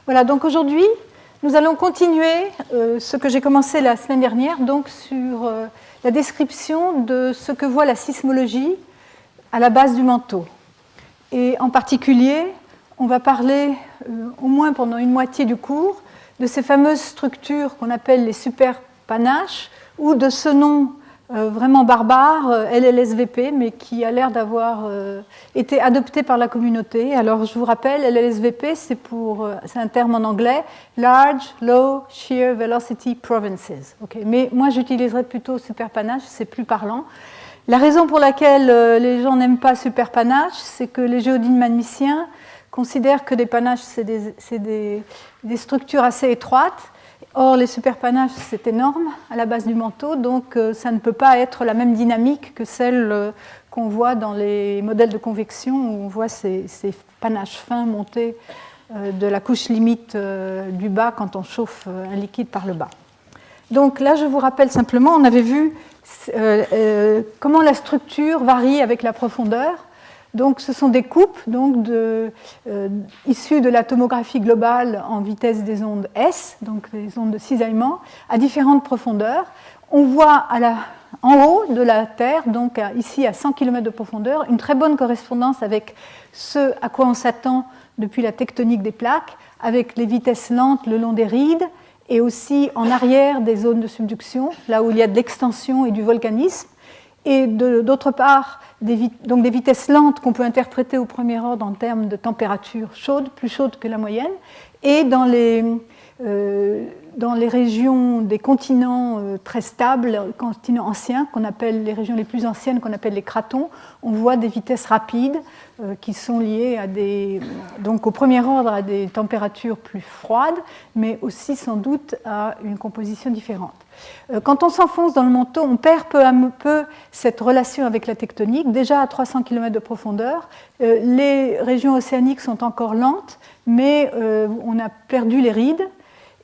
Voilà, donc aujourd'hui, nous allons continuer ce que j'ai commencé la semaine dernière, donc sur la description de ce que voit la sismologie à la base du manteau. Et en particulier, on va parler, au moins pendant une moitié du cours, de ces fameuses structures qu'on appelle les superpanaches, ou de ce nom vraiment barbare, LLSVP, mais qui a l'air d'avoir été adopté par la communauté. Alors je vous rappelle, LLSVP, c'est un terme en anglais, Large Low Shear Velocity Provinces. Okay. Mais moi j'utiliserais plutôt superpanache, c'est plus parlant. La raison pour laquelle les gens n'aiment pas superpanache, c'est que les géodynamiciens considèrent que les panaches, c'est des structures assez étroites. Or, les superpanaches, c'est énorme à la base du manteau, donc ça ne peut pas être la même dynamique que celle qu'on voit dans les modèles de convection, où on voit ces panaches fins monter de la couche limite du bas quand on chauffe un liquide par le bas. Donc là, je vous rappelle simplement, on avait vu comment la structure varie avec la profondeur. Donc, ce sont des coupes donc issues de la tomographie globale en vitesse des ondes S, donc les ondes de cisaillement, à différentes profondeurs. On voit en haut de la Terre, donc ici à 100 km de profondeur, une très bonne correspondance avec ce à quoi on s'attend depuis la tectonique des plaques, avec les vitesses lentes le long des rides, et aussi en arrière des zones de subduction, là où il y a de l'extension et du volcanisme, et d'autre part, des vitesses lentes qu'on peut interpréter au premier ordre en termes de température chaude, plus chaude que la moyenne, et dans les régions des continents très stables, continents anciens, qu'on appelle les régions les plus anciennes, qu'on appelle les cratons, on voit des vitesses rapides qui sont liées donc au premier ordre à des températures plus froides, mais aussi sans doute à une composition différente. Quand on s'enfonce dans le manteau, on perd peu à peu cette relation avec la tectonique. Déjà à 300 km de profondeur, les régions océaniques sont encore lentes, mais on a perdu les rides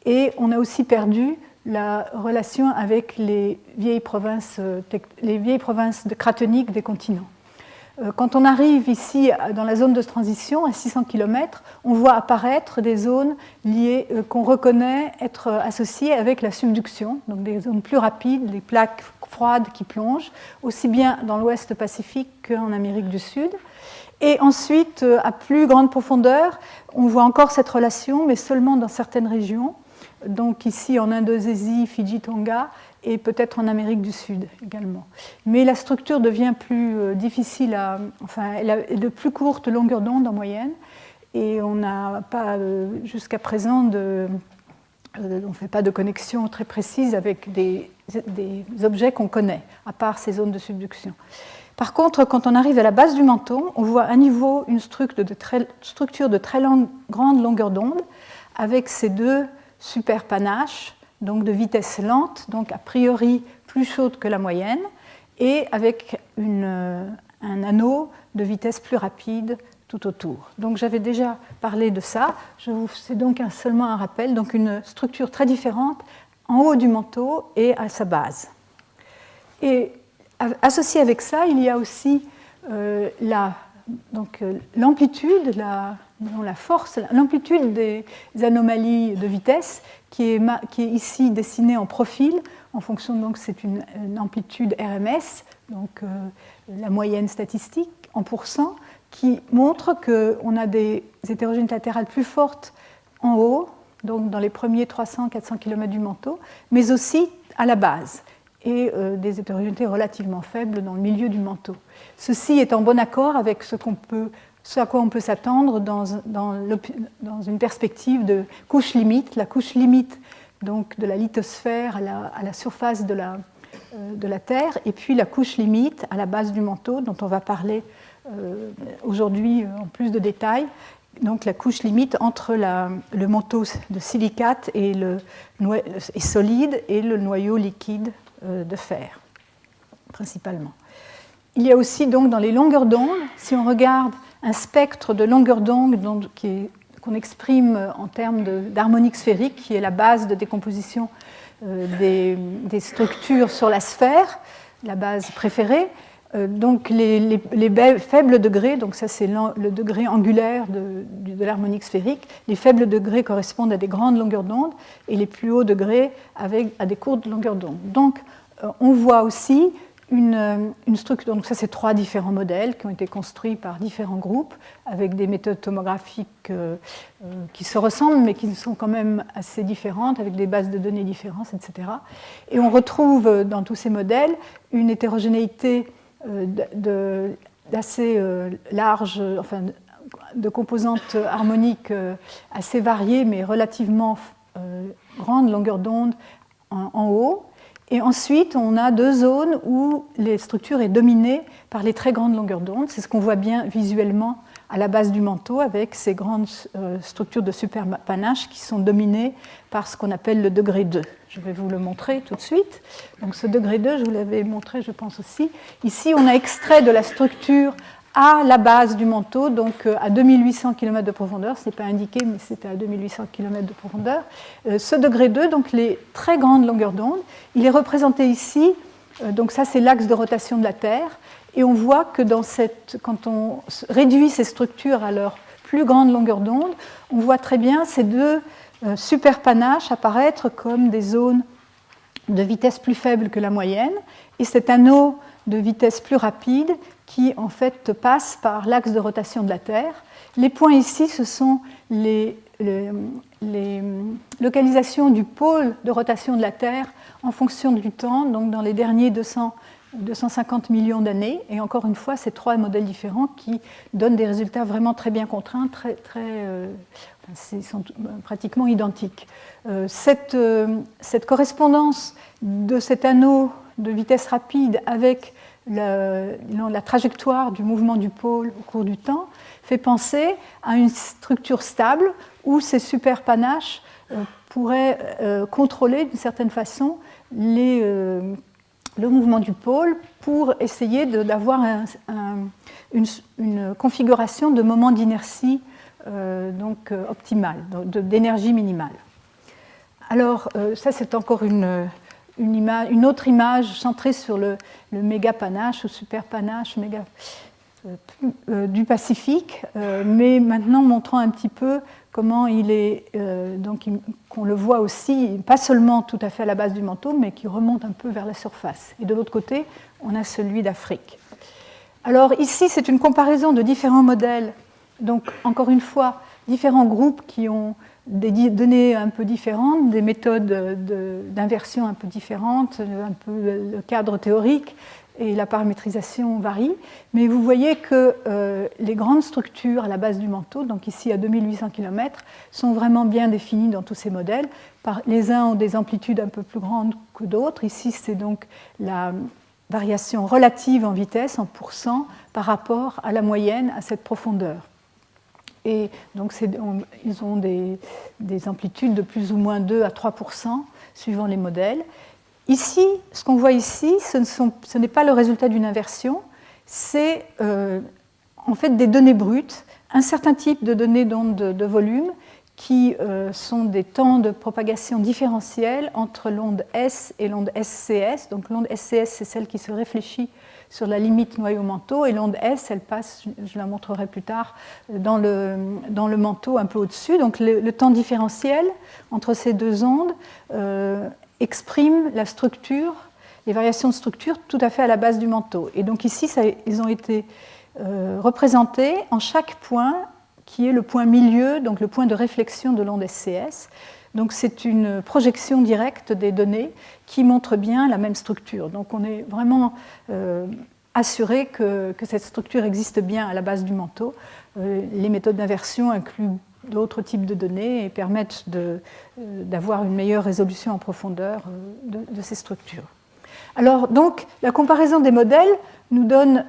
et on a aussi perdu la relation avec les vieilles provinces cratoniques des continents. Quand on arrive ici dans la zone de transition, à 600 km, on voit apparaître des zones liées qu'on reconnaît être associées avec la subduction, donc des zones plus rapides, des plaques froides qui plongent, aussi bien dans l'ouest Pacifique qu'en Amérique du Sud. Et ensuite, à plus grande profondeur, on voit encore cette relation, mais seulement dans certaines régions, donc ici en Indonésie, Fidji, Tonga, et peut-être en Amérique du Sud également. Mais la structure devient plus difficile, elle a de plus courtes longueurs d'onde en moyenne, et on n'a pas jusqu'à présent on ne fait pas de connexion très précise avec des objets qu'on connaît, à part ces zones de subduction. Par contre, quand on arrive à la base du manteau, on voit à nouveau une structure de très grande longueur d'onde, avec ces deux superpanaches, donc de vitesse lente, donc a priori plus chaude que la moyenne, et avec un anneau de vitesse plus rapide tout autour. Donc j'avais déjà parlé de ça, c'est donc seulement un rappel, donc une structure très différente en haut du manteau et à sa base. Et associé avec ça, il y a aussi l'amplitude, la force, l'amplitude des anomalies de vitesse qui est ici dessinée en profil, en fonction, donc c'est une amplitude RMS, donc la moyenne statistique en pourcent, qui montre qu'on a des hétérogénéités latérales plus fortes en haut, donc dans les premiers 300-400 km du manteau, mais aussi à la base, et des hétérogénéités relativement faibles dans le milieu du manteau. Ceci est en bon accord avec ce à quoi on peut s'attendre dans une perspective de couche limite, la couche limite donc, de la lithosphère à la surface de la Terre, et puis la couche limite à la base du manteau, dont on va parler aujourd'hui en plus de détails, donc la couche limite entre le manteau de silicate et solide et le noyau liquide de fer, principalement. Il y a aussi donc dans les longueurs d'onde, si on regarde un spectre de longueur d'onde qu'on exprime en termes d'harmonique sphérique, qui est la base de décomposition des structures sur la sphère, la base préférée, Donc les faibles degrés, donc ça c'est le degré angulaire de l'harmonique sphérique, les faibles degrés correspondent à des grandes longueurs d'onde et les plus hauts degrés à des courtes longueurs d'onde. Donc on voit aussi une structure, donc ça c'est 3 différents modèles qui ont été construits par différents groupes avec des méthodes tomographiques qui se ressemblent mais qui sont quand même assez différentes avec des bases de données différentes, etc. Et on retrouve dans tous ces modèles une hétérogénéité d'assez large, enfin de composantes harmoniques assez variées mais relativement grande longueur d'onde en haut. Et ensuite, on a 2 zones où les structures est dominée par les très grandes longueurs d'onde. C'est ce qu'on voit bien visuellement à la base du manteau avec ces grandes structures de superpanache qui sont dominées par ce qu'on appelle le degré 2. Je vais vous le montrer tout de suite. Donc ce degré 2, je vous l'avais montré, je pense aussi. Ici, on a extrait de la structure à la base du manteau, donc à 2800 km de profondeur, ce n'est pas indiqué, mais c'était à 2800 km de profondeur. Ce degré 2, donc les très grandes longueurs d'onde, il est représenté ici, donc ça c'est l'axe de rotation de la Terre, et on voit que quand on réduit ces structures à leur plus grande longueur d'onde, on voit très bien ces 2 superpanaches apparaître comme des zones de vitesse plus faible que la moyenne, et cet anneau de vitesse plus rapide qui en fait passe par l'axe de rotation de la Terre. Les points ici, ce sont les localisations du pôle de rotation de la Terre en fonction du temps, donc dans les derniers 250 millions d'années. Et encore une fois, ces 3 modèles différents qui donnent des résultats vraiment très bien contraints, sont pratiquement identiques. Cette correspondance de cet anneau de vitesse rapide avec la trajectoire du mouvement du pôle au cours du temps fait penser à une structure stable où ces superpanaches pourraient contrôler d'une certaine façon le mouvement du pôle pour essayer d'avoir une configuration de moment d'inertie optimale, d'énergie minimale. Alors ça c'est encore une autre image centrée sur le mégapanache ou superpanache du Pacifique, mais maintenant montrant un petit peu comment il est, qu'on le voit aussi, pas seulement tout à fait à la base du manteau, mais qui remonte un peu vers la surface. Et de l'autre côté, on a celui d'Afrique. Alors ici, c'est une comparaison de différents modèles, donc encore une fois, différents groupes qui ont des données un peu différentes, des méthodes d'inversion un peu différentes, un peu le cadre théorique et la paramétrisation varient. Mais vous voyez que les grandes structures à la base du manteau, donc ici à 2800 km, sont vraiment bien définies dans tous ces modèles. Les uns ont des amplitudes un peu plus grandes que d'autres. Ici, c'est donc la variation relative en vitesse, en pourcent, par rapport à la moyenne à cette profondeur. Et donc ils ont des amplitudes de plus ou moins 2 à 3% suivant les modèles. Ici, ce qu'on voit ici, ce n'est pas le résultat d'une inversion, c'est en fait des données brutes, un certain type de données d'onde de volume qui sont des temps de propagation différentiels entre l'onde S et l'onde SCS. Donc l'onde SCS, c'est celle qui se réfléchit sur la limite noyau-manteau, et l'onde S, elle passe, je la montrerai plus tard, dans le manteau un peu au-dessus. Donc le temps différentiel entre ces 2 ondes exprime la structure, les variations de structure tout à fait à la base du manteau. Et donc ici, ils ont été représentés en chaque point qui est le point milieu, donc le point de réflexion de l'onde SCS. Donc c'est une projection directe des données qui montre bien la même structure. Donc on est vraiment assuré que cette structure existe bien à la base du manteau. Les méthodes d'inversion incluent d'autres types de données et permettent d'avoir une meilleure résolution en profondeur de ces structures. Alors donc la comparaison des modèles nous donne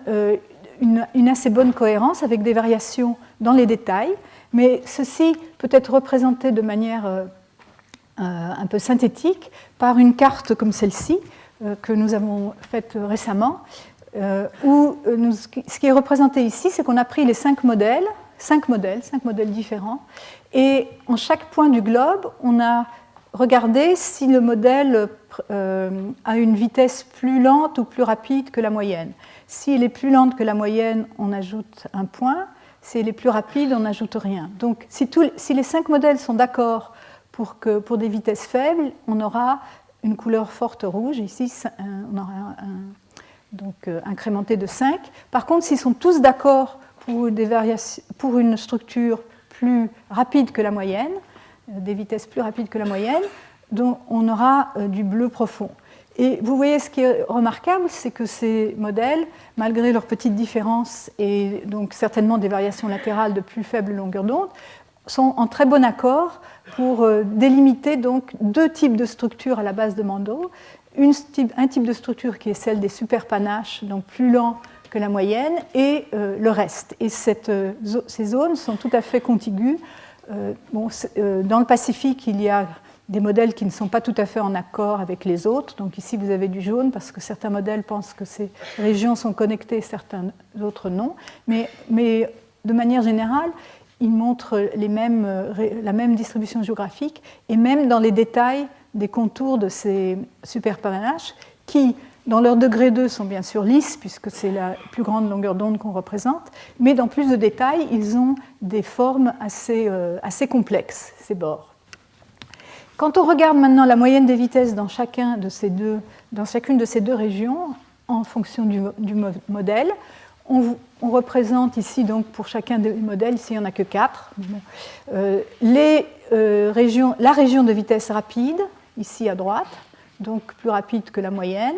une assez bonne cohérence avec des variations dans les détails, mais ceci peut être représenté de manière un peu synthétique par une carte comme celle-ci que nous avons faite récemment, où ce qui est représenté ici, c'est qu'on a pris les 5 modèles différents, et en chaque point du globe, on a regardé si le modèle a une vitesse plus lente ou plus rapide que la moyenne. Si elle est plus lente que la moyenne, on ajoute un point. Si elle est plus rapide, on n'ajoute rien. Donc si les 5 modèles sont d'accord pour des vitesses faibles, on aura une couleur forte rouge. Ici, on aura donc incrémenté de 5. Par contre, s'ils sont tous d'accord pour une structure plus rapide que la moyenne, des vitesses plus rapides que la moyenne, donc on aura du bleu profond. Et vous voyez, ce qui est remarquable, c'est que ces modèles, malgré leurs petites différences et donc certainement des variations latérales de plus faible longueur d'onde, sont en très bon accord pour délimiter donc 2 types de structures à la base de Mando. Un type de structure qui est celle des superpanaches, donc plus lent que la moyenne, et le reste. Et ces zones sont tout à fait contiguës. Dans le Pacifique, il y a des modèles qui ne sont pas tout à fait en accord avec les autres. Donc ici, vous avez du jaune parce que certains modèles pensent que ces régions sont connectées, certains autres non. Mais de manière générale, ils montrent la même distribution géographique et même dans les détails des contours de ces superpanaches qui, dans leur degré 2, sont bien sûr lisses puisque c'est la plus grande longueur d'onde qu'on représente, mais dans plus de détails, ils ont des formes assez complexes, ces bords. Quand on regarde maintenant la moyenne des vitesses dans chacune de ces deux régions, en fonction du modèle, on représente ici, donc pour chacun des modèles, ici il n'y en a que 4, la région de vitesse rapide, ici à droite, donc plus rapide que la moyenne,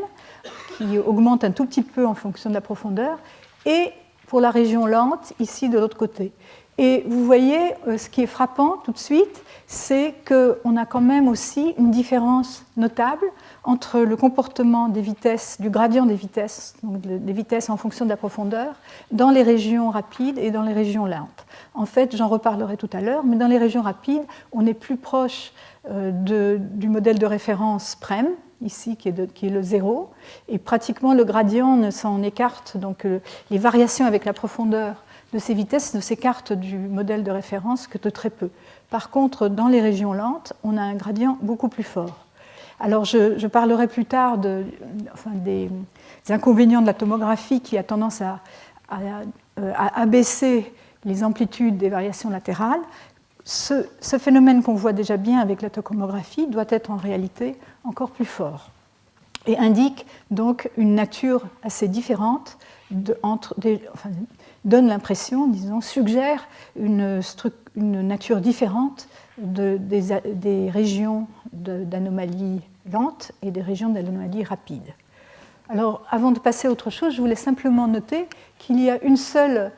qui augmente un tout petit peu en fonction de la profondeur, et pour la région lente, ici de l'autre côté. Et vous voyez, ce qui est frappant tout de suite, c'est qu'on a quand même aussi une différence notable entre le comportement des vitesses, du gradient des vitesses, donc des vitesses en fonction de la profondeur, dans les régions rapides et dans les régions lentes. En fait, j'en reparlerai tout à l'heure, mais dans les régions rapides, on est plus proche du modèle de référence PREM, ici qui est le 0, et pratiquement le gradient ne s'en écarte, donc les variations avec la profondeur de ces vitesses ne s'écartent du modèle de référence que de très peu. Par contre, dans les régions lentes, on a un gradient beaucoup plus fort. Alors, je parlerai plus tard des inconvénients de la tomographie qui a tendance à abaisser les amplitudes des variations latérales. Ce phénomène qu'on voit déjà bien avec la tomographie doit être en réalité encore plus fort et indique donc une nature assez différente donne l'impression, disons, suggère une nature différente des régions d'anomalies lentes et des régions d'anomalies rapides. Alors, avant de passer à autre chose, je voulais simplement noter qu'il y a une seule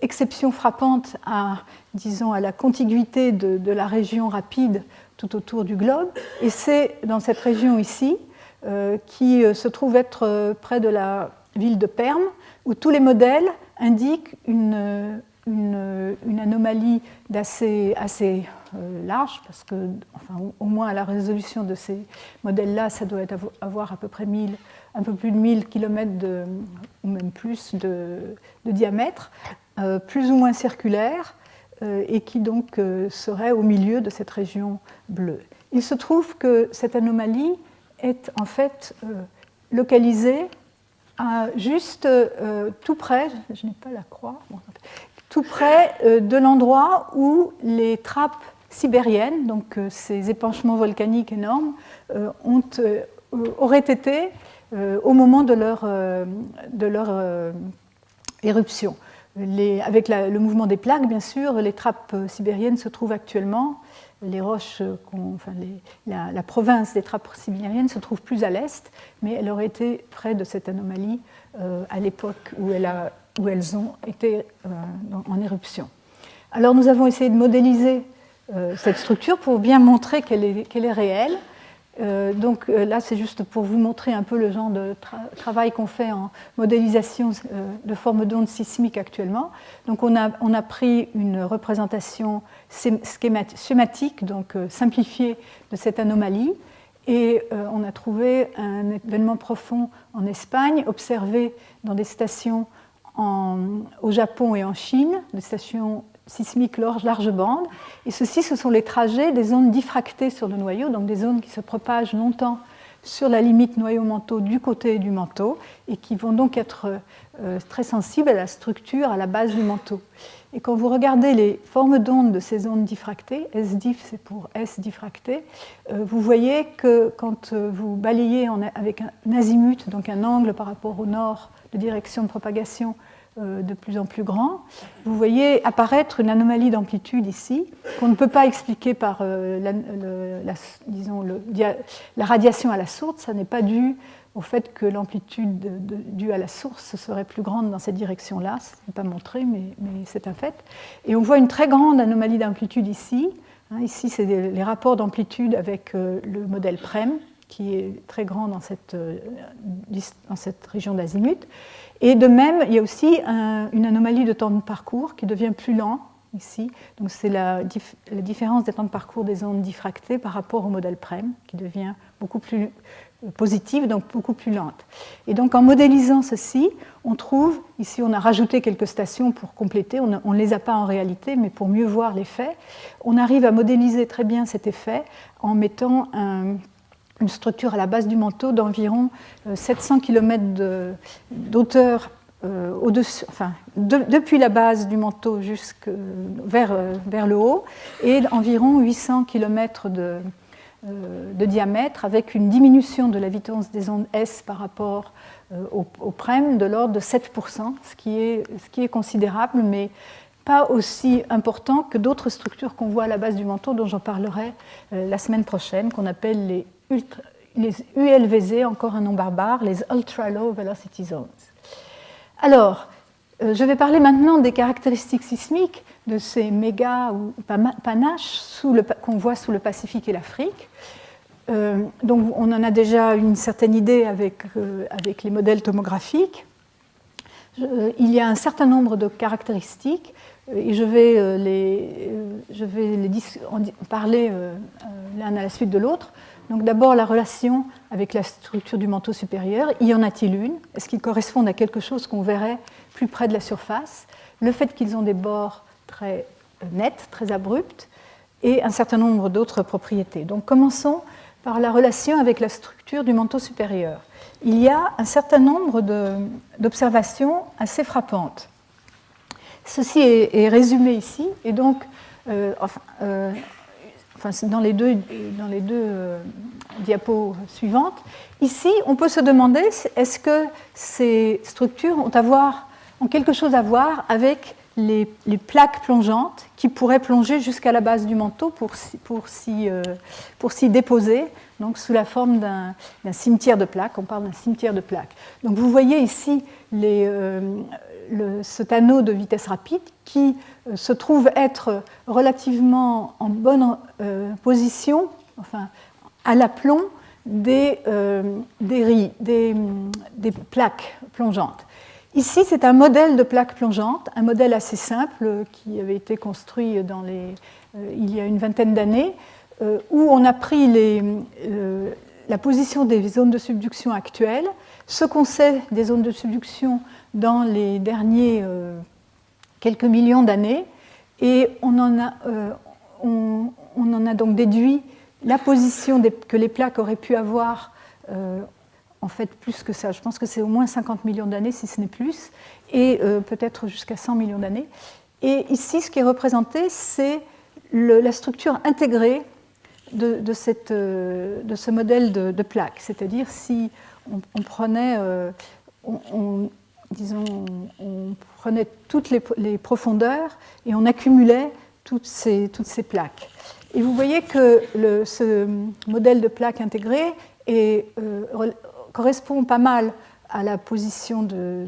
exception frappante à la contiguïté de la région rapide tout autour du globe, et c'est dans cette région ici, qui se trouve être près de la ville de Perm, où tous les modèles indiquent une anomalie assez large, parce que, au moins à la résolution de ces modèles-là, ça doit avoir à peu près un peu plus de 1000 km ou même plus de diamètre, plus ou moins circulaire, et qui donc serait au milieu de cette région bleue. Il se trouve que cette anomalie est en fait localisée juste tout près, je n'ai pas la croix, tout près de l'endroit où les trappes sibériennes, donc ces épanchements volcaniques énormes, auraient été au moment de leur éruption. Avec le mouvement des plaques, bien sûr, les trappes sibériennes se trouvent actuellement, les roches, la province des trappes sibériennes se trouve plus à l'est, mais elle aurait été près de cette anomalie à l'époque où elles ont été en éruption. Alors nous avons essayé de modéliser cette structure pour bien montrer qu'elle est réelle. Donc là, c'est juste pour vous montrer un peu le genre de travail qu'on fait en modélisation de formes d'ondes sismiques actuellement. Donc on a pris une représentation schématique, donc simplifiée de cette anomalie, et on a trouvé un événement profond en Espagne, observé dans des stations au Japon et en Chine, des stations sismiques large bande, et ce sont les trajets des ondes diffractées sur le noyau, donc des ondes qui se propagent longtemps sur la limite noyau-manteau du côté du manteau et qui vont donc être très sensibles à la structure, à la base du manteau. Et quand vous regardez les formes d'ondes de ces ondes diffractées, S-diff c'est pour S diffracté, vous voyez que quand vous balayez avec un azimut, donc un angle par rapport au nord de direction de propagation de plus en plus grand, vous voyez apparaître une anomalie d'amplitude ici, qu'on ne peut pas expliquer par la radiation à la source. Ça n'est pas dû au fait que l'amplitude due à la source serait plus grande dans cette direction-là. Ce n'est pas montré, mais c'est un fait. Et on voit une très grande anomalie d'amplitude ici. Ici, c'est les rapports d'amplitude avec le modèle PREM, qui est très grand dans cette région d'azimut. Et de même, il y a aussi une anomalie de temps de parcours qui devient plus lent ici. Donc c'est la différence des temps de parcours des ondes diffractées par rapport au modèle PREM, qui devient beaucoup plus positive, donc beaucoup plus lente. Et donc en modélisant ceci, on trouve, ici on a rajouté quelques stations pour compléter, on ne les a pas en réalité, mais pour mieux voir l'effet, on arrive à modéliser très bien cet effet en mettant une structure à la base du manteau d'environ 700 km d'auteur depuis la base du manteau vers le haut, et environ 800 km de diamètre, avec une diminution de la vitesse des ondes S par rapport au PREM de l'ordre de 7%, ce qui est considérable, mais pas aussi important que d'autres structures qu'on voit à la base du manteau, dont j'en parlerai la semaine prochaine, qu'on appelle les ULVZ, encore un nom barbare, les Ultra Low Velocity Zones. Alors, je vais parler maintenant des caractéristiques sismiques de ces méga ou panaches qu'on voit sous le Pacifique et l'Afrique. Donc, on en a déjà une certaine idée avec les modèles tomographiques. Il y a un certain nombre de caractéristiques et je vais en parler l'un à la suite de l'autre. Donc d'abord la relation avec la structure du manteau supérieur. Y en a-t-il une? Est-ce qu'ils correspondent à quelque chose qu'on verrait plus près de la surface? Le fait qu'ils ont des bords très nets, très abrupts, et un certain nombre d'autres propriétés. Donc commençons par la relation avec la structure du manteau supérieur. Il y a un certain nombre d'observations assez frappantes. Ceci est résumé ici, et donc dans les deux diapos suivantes. Ici, on peut se demander est-ce que ces structures ont quelque chose à voir avec les plaques plongeantes qui pourraient plonger jusqu'à la base du manteau pour s'y déposer, donc sous la forme d'un cimetière de plaques. On parle d'un cimetière de plaques. Donc vous voyez ici cet anneau de vitesse rapide qui se trouve être relativement en bonne position, enfin à l'aplomb des plaques plongeantes. Ici, c'est un modèle de plaque plongeante, un modèle assez simple qui avait été construit il y a une vingtaine d'années, où on a pris la position des zones de subduction actuelles, ce qu'on sait des zones de subduction dans les derniers quelques millions d'années, et on en a donc déduit la position que les plaques auraient pu avoir, en fait plus que ça, je pense que c'est au moins 50 millions d'années si ce n'est plus, et peut-être jusqu'à 100 millions d'années. Et ici, ce qui est représenté, c'est la structure intégrée de ce modèle de plaque, c'est-à-dire si on prenait toutes les profondeurs et on accumulait toutes ces plaques. Et vous voyez que ce modèle de plaque intégrée correspond pas mal à la position de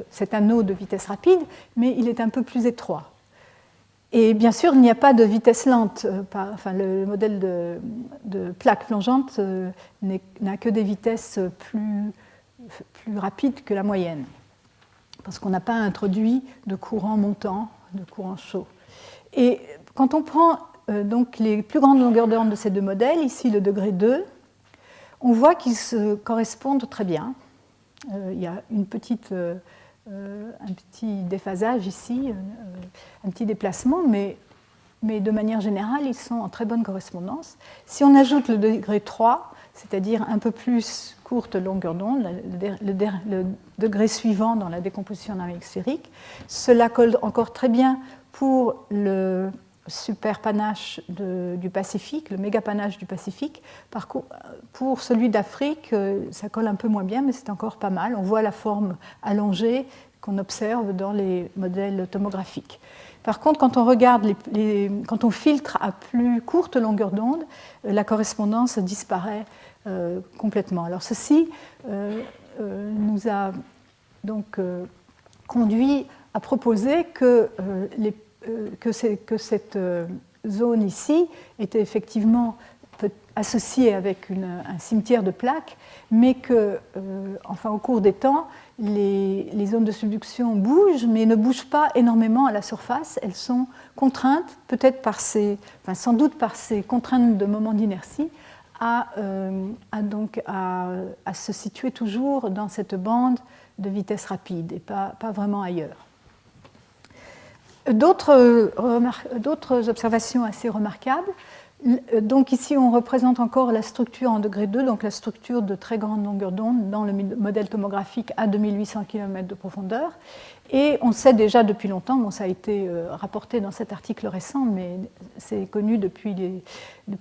cet anneau de vitesse rapide, mais il est un peu plus étroit. Et bien sûr, il n'y a pas de vitesse lente. Le modèle de plaque plongeante n'a que des vitesses plus rapides que la moyenne, parce qu'on n'a pas introduit de courant montant, de courant chaud. Et quand on prend donc les plus grandes longueurs d'onde de ces deux modèles, ici le degré 2, on voit qu'ils se correspondent très bien. Il y a un petit déphasage ici, un petit déplacement, mais de manière générale, ils sont en très bonne correspondance. Si on ajoute le degré 3, c'est-à-dire un peu plus courte longueur d'onde, le degré suivant dans la décomposition dynamique sphérique. Cela colle encore très bien pour le super panache du Pacifique, le méga panache du Pacifique. Par contre, pour celui d'Afrique, ça colle un peu moins bien, mais c'est encore pas mal. On voit la forme allongée qu'on observe dans les modèles tomographiques. Par contre, quand on regarde quand on filtre à plus courte longueur d'onde, la correspondance disparaît complètement. Alors ceci nous a donc conduit à proposer que cette zone ici était effectivement associée avec un cimetière de plaques, mais que, au cours des temps, les zones de subduction bougent, mais ne bougent pas énormément à la surface. Elles sont contraintes, peut-être sans doute par ces contraintes de moment d'inertie, à se situer toujours dans cette bande de vitesse rapide et pas vraiment ailleurs. D'autres observations assez remarquables. Donc ici, on représente encore la structure en degré 2, donc la structure de très grande longueur d'onde dans le modèle tomographique à 2800 km de profondeur. Et on sait déjà depuis longtemps, bon, ça a été rapporté dans cet article récent, mais c'est connu depuis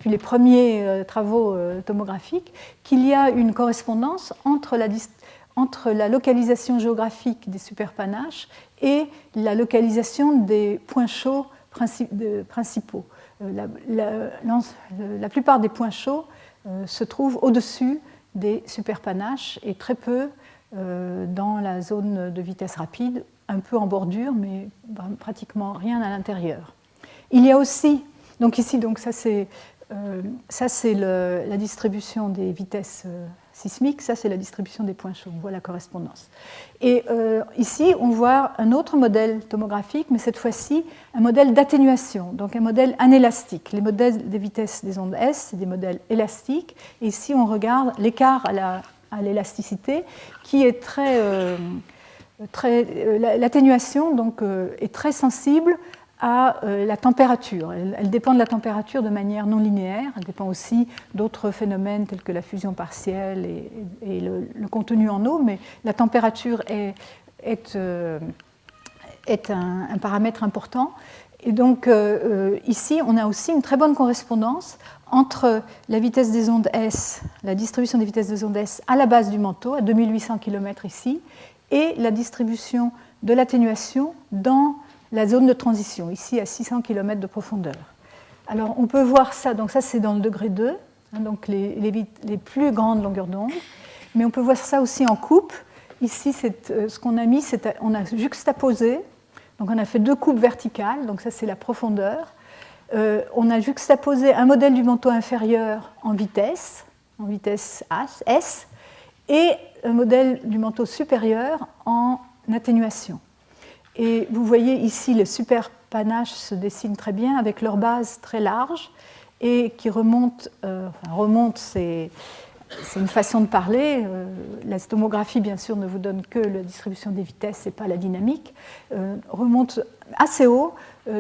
les premiers travaux tomographiques, qu'il y a une correspondance entre la localisation géographique des superpanaches et la localisation des points chauds principaux. La plupart des points chauds se trouvent au-dessus des superpanaches et très peu dans la zone de vitesse rapide, un peu en bordure, mais pratiquement rien à l'intérieur. Il y a aussi, donc ici, ça c'est la distribution des vitesses sismiques, ça c'est la distribution des points chauds, on voit la correspondance. Et ici, on voit un autre modèle tomographique, mais cette fois-ci, un modèle d'atténuation, donc un modèle anélastique. Les modèles des vitesses des ondes S, c'est des modèles élastiques, et ici, on regarde l'écart à l'élasticité, qui est l'atténuation donc, est très sensible à la température. Elle dépend de la température de manière non linéaire. Elle dépend aussi d'autres phénomènes tels que la fusion partielle et le contenu en eau, mais la température est un paramètre important. Et donc ici, on a aussi une très bonne correspondance entre la vitesse des ondes S, la distribution des vitesses des ondes S à la base du manteau, à 2800 km ici, et la distribution de l'atténuation dans la zone de transition, ici à 600 km de profondeur. Alors on peut voir ça, donc ça c'est dans le degré 2, donc les plus grandes longueurs d'onde, mais on peut voir ça aussi en coupe. Ici, ce qu'on a mis, on a juxtaposé, donc on a fait 2 coupes verticales, donc ça c'est la profondeur. On a juxtaposé un modèle du manteau inférieur en vitesse S, et un modèle du manteau supérieur en atténuation. Et vous voyez ici, les superpanaches se dessinent très bien avec leur base très large et qui remonte, c'est une façon de parler. La tomographie, bien sûr, ne vous donne que la distribution des vitesses et pas la dynamique. Remonte assez haut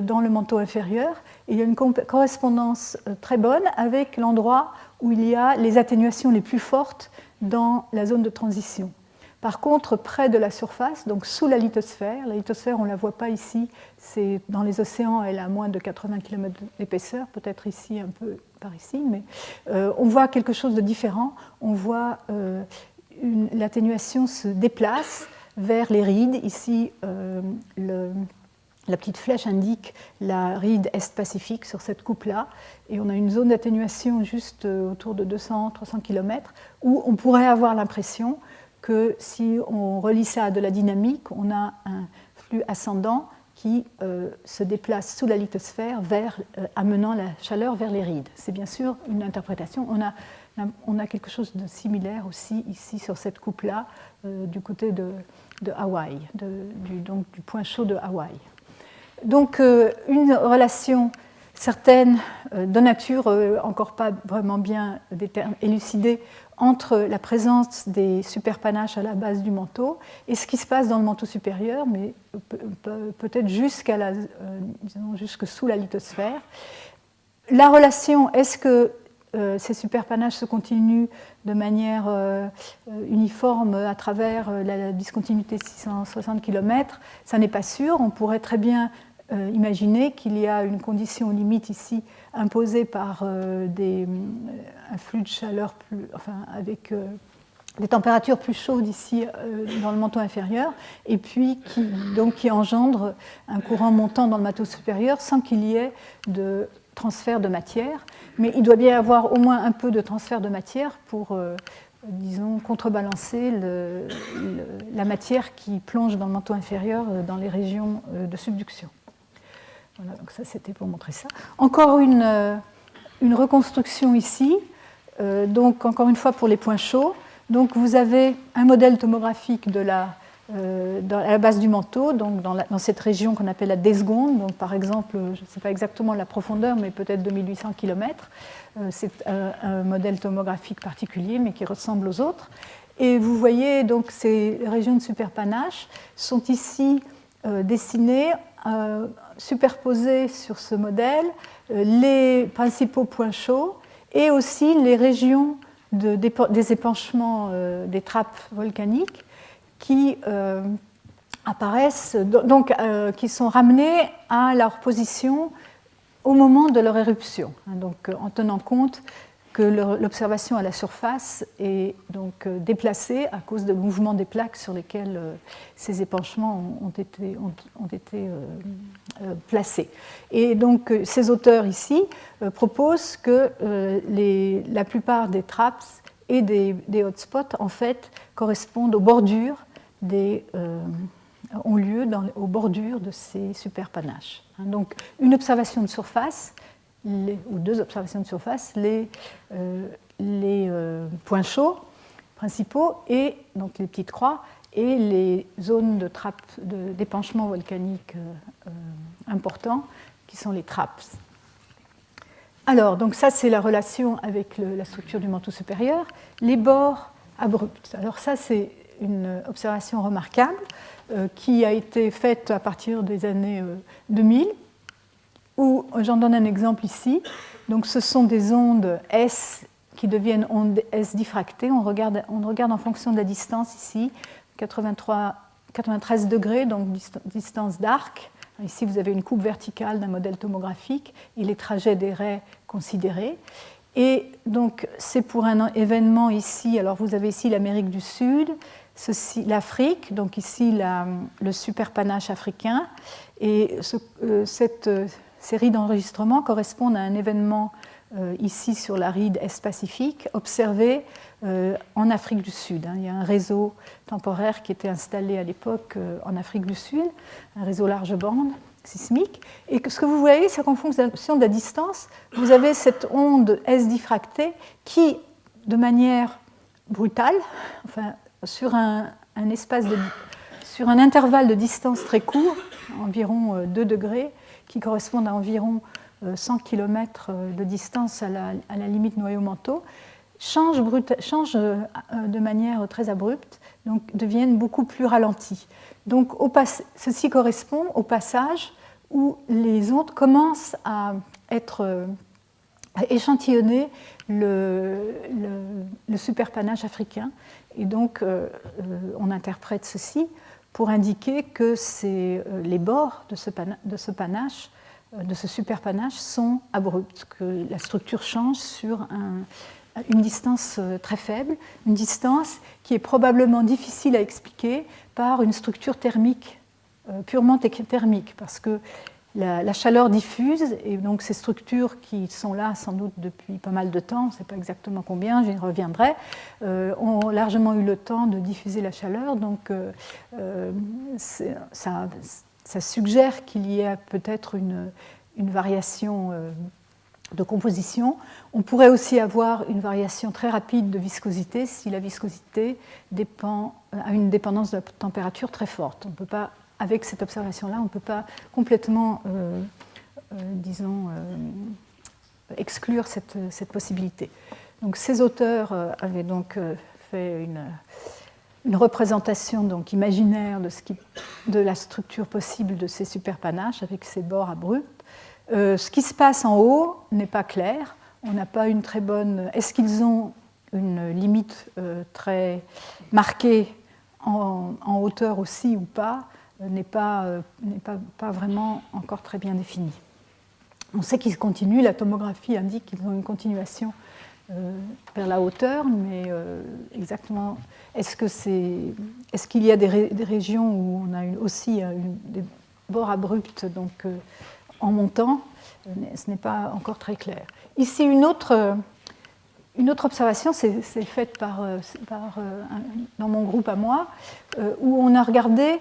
dans le manteau inférieur. Et il y a une correspondance très bonne avec l'endroit où il y a les atténuations les plus fortes dans la zone de transition. Par contre, près de la surface, donc sous la lithosphère on ne la voit pas ici, c'est dans les océans, elle a moins de 80 km d'épaisseur, peut-être ici, un peu par ici, mais on voit quelque chose de différent. On voit l'atténuation se déplace vers les rides. Ici, la petite flèche indique la ride Est-Pacifique sur cette coupe-là, et on a une zone d'atténuation juste autour de 200-300 km, où on pourrait avoir l'impression que si on relie ça à de la dynamique, on a un flux ascendant qui se déplace sous la lithosphère amenant la chaleur vers les rides. C'est bien sûr une interprétation. On a quelque chose de similaire aussi ici sur cette coupe-là, du côté de Hawaï, du point chaud de Hawaï. Donc une relation certaine, de nature encore pas vraiment bien élucidée, entre la présence des superpanaches à la base du manteau et ce qui se passe dans le manteau supérieur, mais peut-être jusque sous la lithosphère. La relation, est-ce que ces superpanaches se continuent de manière uniforme à travers la discontinuité de 660 km, ça n'est pas sûr. On pourrait très bien imaginer qu'il y a une condition limite ici imposée par un flux de chaleur avec des températures plus chaudes ici dans le manteau inférieur, et puis qui engendre un courant montant dans le manteau supérieur sans qu'il y ait de transfert de matière. Mais il doit bien y avoir au moins un peu de transfert de matière pour, disons, contrebalancer la matière qui plonge dans le manteau inférieur dans les régions de subduction. Voilà, donc ça c'était pour montrer ça. Encore une reconstruction ici, donc encore une fois pour les points chauds. Donc vous avez un modèle tomographique à la base du manteau, donc dans cette région qu'on appelle la Desgonde. Donc par exemple, je ne sais pas exactement la profondeur, mais peut-être 2800 km. C'est un modèle tomographique particulier, mais qui ressemble aux autres. Et vous voyez donc ces régions de superpanache sont ici dessinées, superposées sur ce modèle, les principaux points chauds et aussi les régions des épanchements des trappes volcaniques qui apparaissent, donc qui sont ramenées à leur position au moment de leur éruption, donc en tenant compte que l'observation à la surface est donc déplacée à cause de mouvements des plaques sur lesquelles ces épanchements ont été placés. Et donc ces auteurs ici proposent que la plupart des traps et des hotspots en fait correspondent aux bordures ont lieu aux bordures de ces superpanaches. Donc une observation de surface, ou deux observations de surface, les points chauds principaux et donc les petites croix et les zones de trappes d'épanchement volcanique importants qui sont les traps. Alors, donc ça c'est la relation avec la structure du manteau supérieur, les bords abrupts. Alors ça c'est une observation remarquable qui a été faite à partir des années 2000, où j'en donne un exemple ici. Donc ce sont des ondes S qui deviennent ondes S diffractées. On regarde en fonction de la distance ici, 93 degrés, donc distance d'arc. Ici, vous avez une coupe verticale d'un modèle tomographique et les trajets des raies considérés. Et donc, c'est pour un événement ici. Alors, vous avez ici l'Amérique du Sud, l'Afrique, donc ici le superpanache africain. Et cette série d'enregistrements correspond à un événement ici sur la ride Est-Pacifique, observé en Afrique du Sud. Il y a un réseau temporaire qui était installé à l'époque en Afrique du Sud, un réseau large bande sismique. Et ce que vous voyez, c'est qu'en fonction de la distance, vous avez cette onde S diffractée qui, de manière brutale, enfin, sur un intervalle de distance très court, environ 2 degrés, qui correspondent à environ 100 km de distance à la limite noyau-manteau, changent de manière très abrupte, donc deviennent beaucoup plus ralentis. Donc ceci correspond au passage où les ondes commencent à échantillonner le superpanache africain. Et donc on interprète ceci pour indiquer que les bords de ce panache, de ce superpanache, sont abrupts, que la structure change sur une distance très faible, une distance qui est probablement difficile à expliquer par une structure thermique, purement thermique, parce que la chaleur diffuse, et donc ces structures qui sont là sans doute depuis pas mal de temps, on ne sait pas exactement combien, j'y reviendrai, ont largement eu le temps de diffuser la chaleur, donc ça suggère qu'il y a peut-être une variation de composition. On pourrait aussi avoir une variation très rapide de viscosité si la viscosité a une dépendance de la température très forte. On ne peut pas, avec cette observation-là, on ne peut pas complètement, exclure cette possibilité. Donc, ces auteurs avaient donc fait une représentation donc imaginaire de la structure possible de ces superpanaches avec ces bords abrupts. Ce qui se passe en haut n'est pas clair. on n'a pas une très bonne... Est-ce qu'ils ont une limite très marquée en hauteur aussi ou pas, n'est pas vraiment encore très bien définie. On sait qu'ils continuent, la tomographie indique qu'ils ont une continuation vers la hauteur, mais exactement, est-ce qu'il y a des régions où on a aussi des bords abrupts donc, en montant, ce n'est pas encore très clair. Ici, une autre observation, c'est faite dans mon groupe à moi, où on a regardé,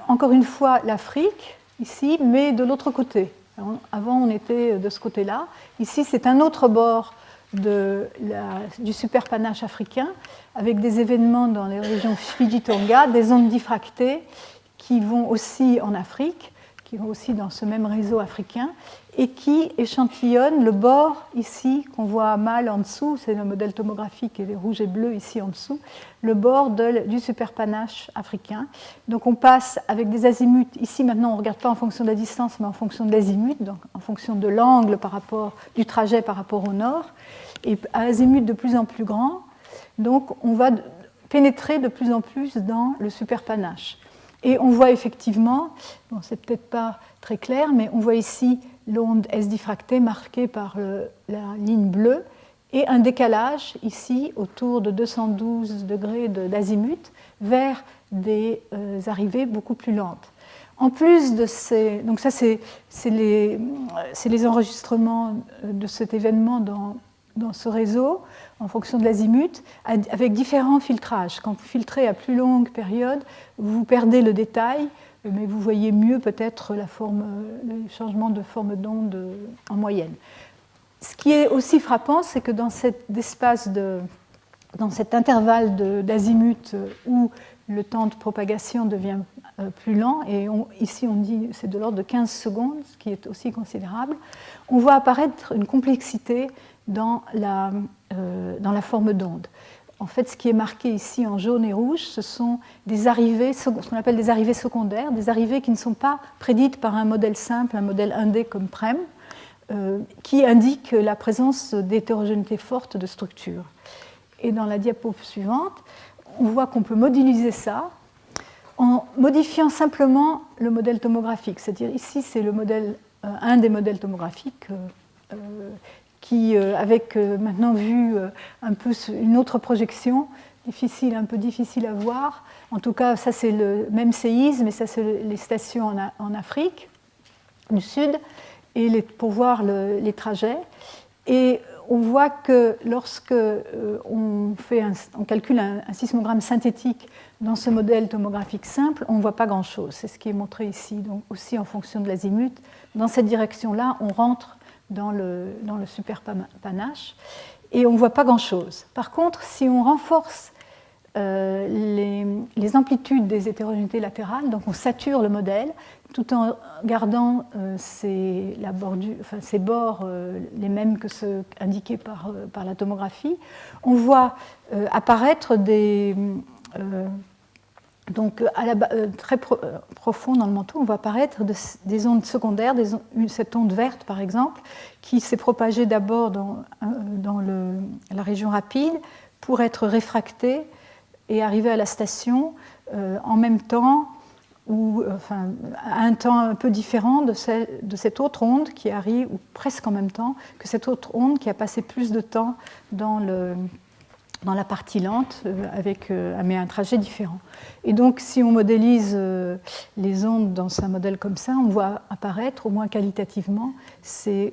encore une fois, l'Afrique, ici, mais de l'autre côté. Avant, on était de ce côté-là. Ici, c'est un autre bord du superpanache africain, avec des événements dans les régions Fidji-Tonga, des ondes diffractées qui vont aussi en Afrique, qui vont aussi dans ce même réseau africain, et qui échantillonnent le bord ici, qu'on voit mal en dessous, c'est le modèle tomographique et les rouges et bleus ici en dessous, le bord du superpanache africain. Donc on passe avec des azimuts, ici maintenant on ne regarde pas en fonction de la distance, mais en fonction de l'azimut, donc en fonction de l'angle du trajet par rapport au nord, et à azimut de plus en plus grand, donc on va pénétrer de plus en plus dans le superpanache. Et on voit effectivement, bon, c'est peut-être pas très clair, mais on voit ici l'onde S diffractée marquée par la ligne bleue et un décalage ici autour de 212 degrés d'azimut vers des arrivées beaucoup plus lentes. En plus de ces... Donc ça, c'est les enregistrements de cet événement dans ce réseau, en fonction de l'azimut, avec différents filtrages. Quand vous filtrez à plus longue période, vous perdez le détail, mais vous voyez mieux peut-être le changement de forme d'onde en moyenne. Ce qui est aussi frappant, c'est que dans cet intervalle d'azimut où le temps de propagation devient plus lent, et ici on dit c'est de l'ordre de 15 secondes, ce qui est aussi considérable, on voit apparaître une complexité dans la forme d'onde. En fait, ce qui est marqué ici en jaune et rouge, ce sont des arrivées, ce qu'on appelle des arrivées secondaires, des arrivées qui ne sont pas prédites par un modèle simple, un modèle 1D comme PREM, qui indique la présence d'hétérogénéité forte de structure. Et dans la diapo suivante, on voit qu'on peut modéliser ça en modifiant simplement le modèle tomographique. C'est-à-dire ici, c'est un des modèles tomographiques qui, avec maintenant vu un peu une autre projection, un peu difficile à voir. En tout cas, ça c'est le même séisme, et ça c'est les stations en Afrique du Sud, et pour voir les trajets. Et on voit que lorsque on calcule un sismogramme synthétique dans ce modèle tomographique simple, on ne voit pas grand-chose. C'est ce qui est montré ici, donc aussi en fonction de l'azimut. Dans cette direction-là, on rentre dans le superpanache et on ne voit pas grand-chose. Par contre, si on renforce les amplitudes des hétérogénéités latérales, donc on sature le modèle, tout en gardant ces bords les mêmes que ceux indiqués par la tomographie, on voit apparaître donc très profond dans le manteau, on voit apparaître des ondes secondaires, cette onde verte par exemple, qui s'est propagée d'abord dans la région rapide pour être réfractée et arriver à la station en même temps, à un temps un peu différent de cette autre onde qui arrive, ou presque en même temps, que cette autre onde qui a passé plus de temps dans la partie lente, mais un trajet différent. Et donc, si on modélise les ondes dans un modèle comme ça, on voit apparaître, au moins qualitativement, ces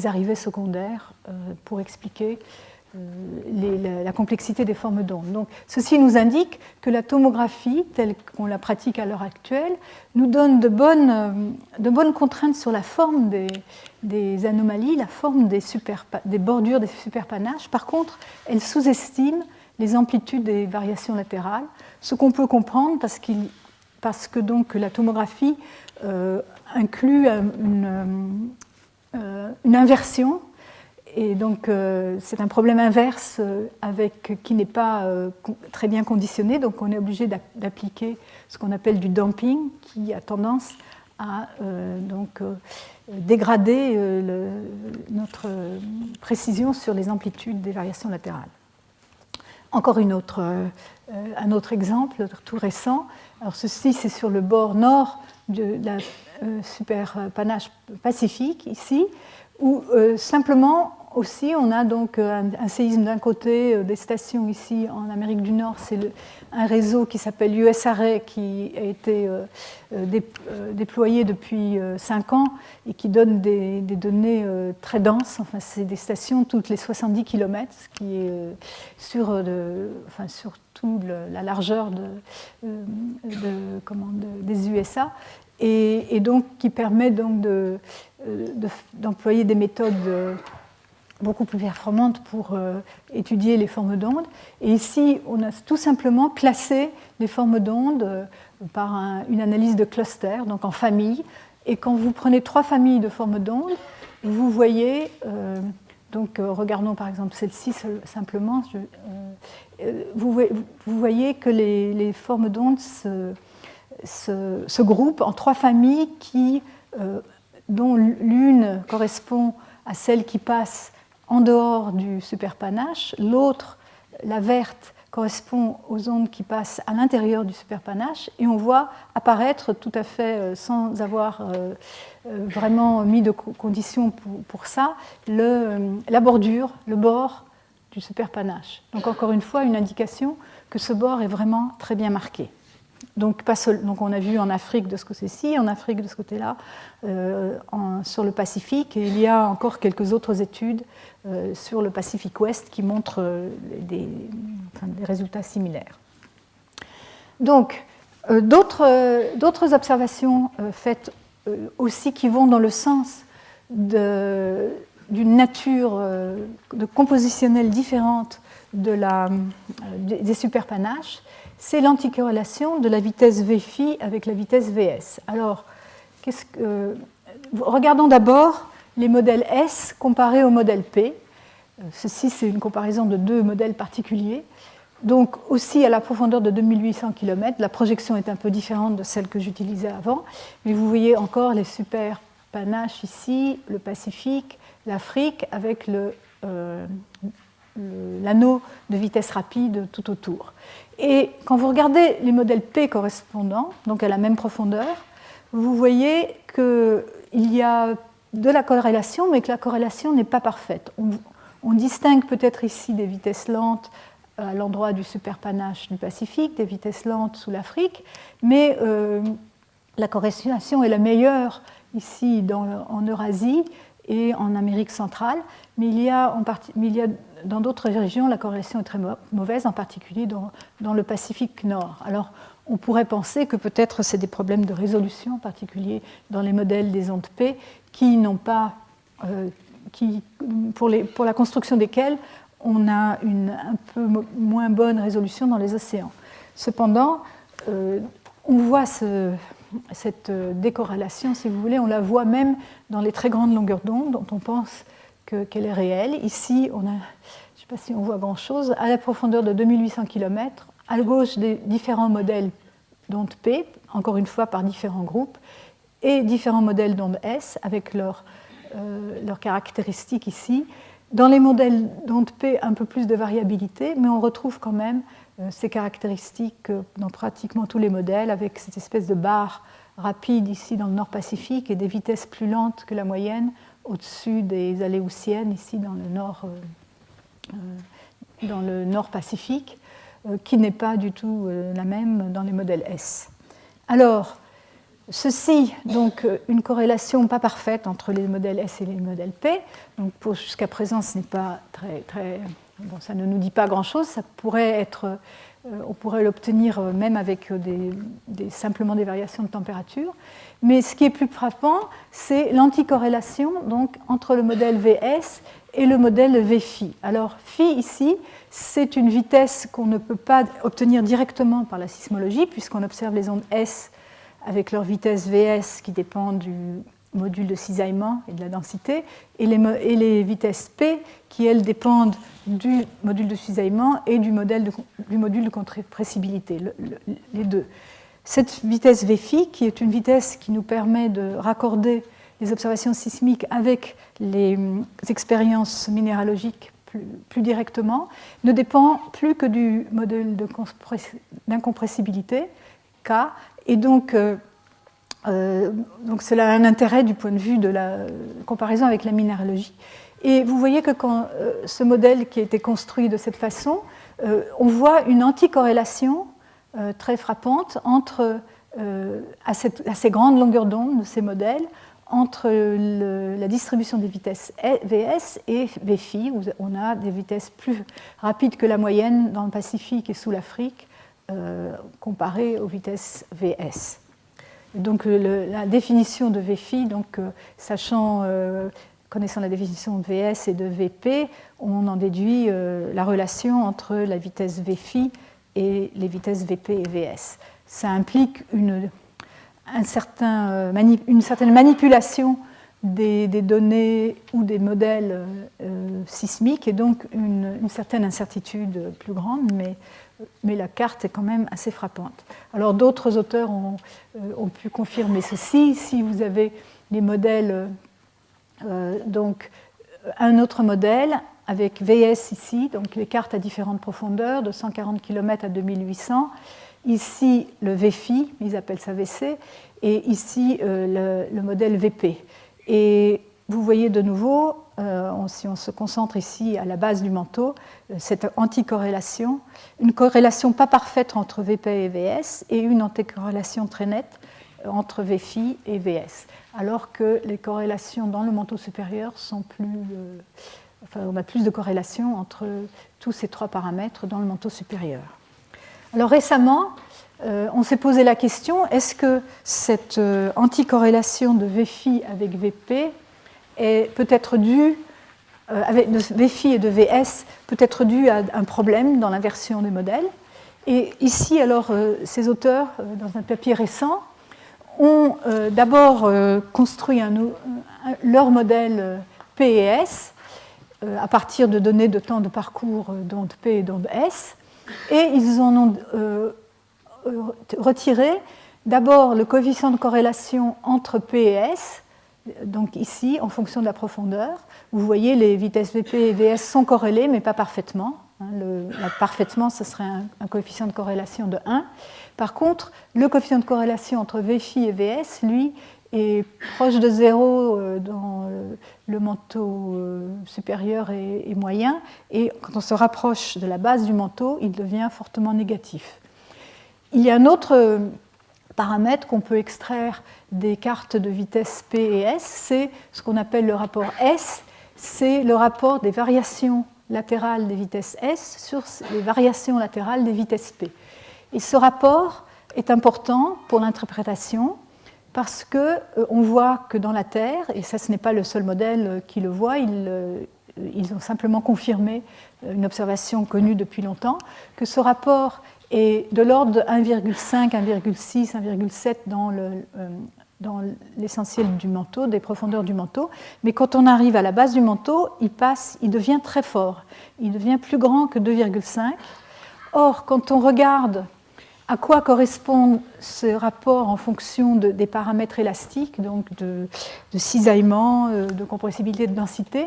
arrivées secondaires pour expliquer la complexité des formes d'ondes. Donc, ceci nous indique que la tomographie, telle qu'on la pratique à l'heure actuelle, nous donne de bonnes contraintes sur la forme des anomalies, la forme des bordures des superpanaches. Par contre, elle sous-estime les amplitudes des variations latérales, ce qu'on peut comprendre parce que donc, la tomographie inclut une inversion. Et donc, c'est un problème inverse qui n'est pas très bien conditionné. Donc, on est obligé d'appliquer ce qu'on appelle du damping, qui a tendance à dégrader notre précision sur les amplitudes des variations latérales. Encore un autre exemple tout récent. Alors ceci, c'est sur le bord nord de la superpanache pacifique, ici, où simplement aussi on a donc un séisme d'un côté, des stations ici en Amérique du Nord, c'est un réseau qui s'appelle USARray qui a été déployé depuis 5 ans et qui donne des données très denses. Enfin, c'est des stations toutes les 70 km, ce qui est sur toute la largeur des USA. Et donc qui permet donc d'employer des méthodes beaucoup plus performantes pour étudier les formes d'ondes. Et ici, on a tout simplement classé les formes d'ondes par une analyse de cluster, donc en famille. Et quand vous prenez 3 familles de formes d'ondes, vous voyez, regardons par exemple celle-ci simplement, vous voyez que les formes d'ondes se groupent en 3 familles dont l'une correspond à celle qui passe en dehors du superpanache, l'autre, la verte, correspond aux ondes qui passent à l'intérieur du superpanache, et on voit apparaître tout à fait, sans avoir vraiment mis de conditions pour ça, la bordure, le bord du superpanache. Donc encore une fois, une indication que ce bord est vraiment très bien marqué. Donc on a vu en Afrique de ce côté-ci, en Afrique de ce côté-là, sur le Pacifique, et il y a encore quelques autres études sur le Pacifique Ouest qui montrent des résultats similaires. Donc, d'autres observations faites aussi qui vont dans le sens d'une nature de compositionnelle différente des superpanaches, c'est l'anticorrélation de la vitesse Vφ avec la vitesse Vs. Alors, regardons d'abord les modèles S comparés au modèle P. Ceci, c'est une comparaison de 2 modèles particuliers. Donc, aussi à la profondeur de 2800 km, la projection est un peu différente de celle que j'utilisais avant, mais vous voyez encore les superpanaches ici, le Pacifique, l'Afrique, avec l'anneau de vitesse rapide tout autour. Et quand vous regardez les modèles P correspondants, donc à la même profondeur, vous voyez qu'il y a de la corrélation, mais que la corrélation n'est pas parfaite. On distingue peut-être ici des vitesses lentes à l'endroit du superpanache du Pacifique, des vitesses lentes sous l'Afrique, mais la corrélation est la meilleure ici en Eurasie et en Amérique centrale, mais il y a dans d'autres régions, la corrélation est très mauvaise, en particulier dans le Pacifique Nord. Alors, on pourrait penser que peut-être c'est des problèmes de résolution, en particulier dans les modèles des ondes P, pour la construction desquels on a un peu moins bonne résolution dans les océans. Cependant, on voit cette décorrélation, si vous voulez, on la voit même dans les très grandes longueurs d'onde dont on pense qu'elle est réelle. Ici, je ne sais pas si on voit grand-chose, à la profondeur de 2800 km, à gauche des différents modèles d'ondes P, encore une fois par différents groupes, et différents modèles d'ondes S avec leurs caractéristiques ici. Dans les modèles d'ondes P, un peu plus de variabilité, mais on retrouve quand même ces caractéristiques dans pratiquement tous les modèles, avec cette espèce de barre rapide ici dans le Nord-Pacifique et des vitesses plus lentes que la moyenne au-dessus des aléoutiennes, ici dans le Nord-Pacifique, qui n'est pas du tout la même dans les modèles S. Alors, ceci, donc, une corrélation pas parfaite entre les modèles S et les modèles P. Donc, jusqu'à présent, ce n'est pas bon, ça ne nous dit pas grand-chose. Ça pourrait on pourrait l'obtenir même avec simplement des variations de température. Mais ce qui est plus frappant, c'est l'anticorrélation donc, entre le modèle Vs et le modèle Vφ. Alors, Φ ici, c'est une vitesse qu'on ne peut pas obtenir directement par la sismologie, puisqu'on observe les ondes S avec leur vitesse Vs qui dépend du module de cisaillement et de la densité, et les vitesses P qui, elles, dépendent du module de cisaillement et du module de compressibilité, les deux. Cette vitesse Vφ, qui est une vitesse qui nous permet de raccorder les observations sismiques avec les expériences minéralogiques plus directement, ne dépend plus que du modèle d'incompressibilité, K, et donc cela a un intérêt du point de vue de la comparaison avec la minéralogie. Et vous voyez que quand ce modèle qui a été construit de cette façon, on voit une anticorrélation très frappante entre, à ces grandes longueurs d'onde de ces modèles, entre la distribution des vitesses Vs et Vφ, où on a des vitesses plus rapides que la moyenne dans le Pacifique et sous l'Afrique, comparées aux vitesses Vs. Donc la définition de Vφ, donc, connaissant la définition de Vs et de Vp, on en déduit la relation entre la vitesse Vφ et les vitesses Vp et Vs. Ça implique une certaine manipulation des données ou des modèles sismiques et donc une certaine incertitude plus grande, mais la carte est quand même assez frappante. Alors d'autres auteurs ont pu confirmer ceci. Si vous avez les modèles, donc un autre modèle avec Vs ici, donc les cartes à différentes profondeurs, de 140 km à 2800, ici le Vφ, ils appellent ça Vc, et ici le modèle Vp. Et vous voyez de nouveau, si on se concentre ici à la base du manteau, cette anticorrélation, une corrélation pas parfaite entre Vp et Vs, et une anticorrélation très nette entre Vφ et Vs, alors que les corrélations dans le manteau supérieur sont plus... on a plus de corrélations entre tous ces trois paramètres dans le manteau supérieur. Alors récemment, on s'est posé la question, est-ce que cette anticorrélation de Vφ avec Vp est peut-être due, de Vφ et de Vs, peut être due à un problème dans l'inversion des modèles. Et ici, alors, ces auteurs, dans un papier récent, ont d'abord construit leur modèle P et S à partir de données de temps de parcours d'onde P et d'onde S, et ils en ont retiré d'abord le coefficient de corrélation entre P et S, donc ici en fonction de la profondeur. Vous voyez, les vitesses Vp et Vs sont corrélées, mais pas parfaitement. Parfaitement, ce serait un coefficient de corrélation de 1. Par contre, le coefficient de corrélation entre Vφ et Vs, lui, est proche de 0 dans le manteau supérieur et moyen, et quand on se rapproche de la base du manteau, il devient fortement négatif. Il y a un autre paramètre qu'on peut extraire des cartes de vitesse P et S, c'est ce qu'on appelle le rapport S, c'est le rapport des variations latérales des vitesses S sur les variations latérales des vitesses P. Et ce rapport est important pour l'interprétation parce qu'on voit que dans la Terre, et ça ce n'est pas le seul modèle qui le voit, ils ont simplement confirmé une observation connue depuis longtemps, que ce rapport est de l'ordre de 1,5, 1,6, 1,7 dans l'essentiel du manteau, des profondeurs du manteau, mais quand on arrive à la base du manteau, il devient très fort, il devient plus grand que 2,5. Or, quand on regarde à quoi correspond ce rapport en fonction des paramètres élastiques, donc de cisaillement, de compressibilité, de densité,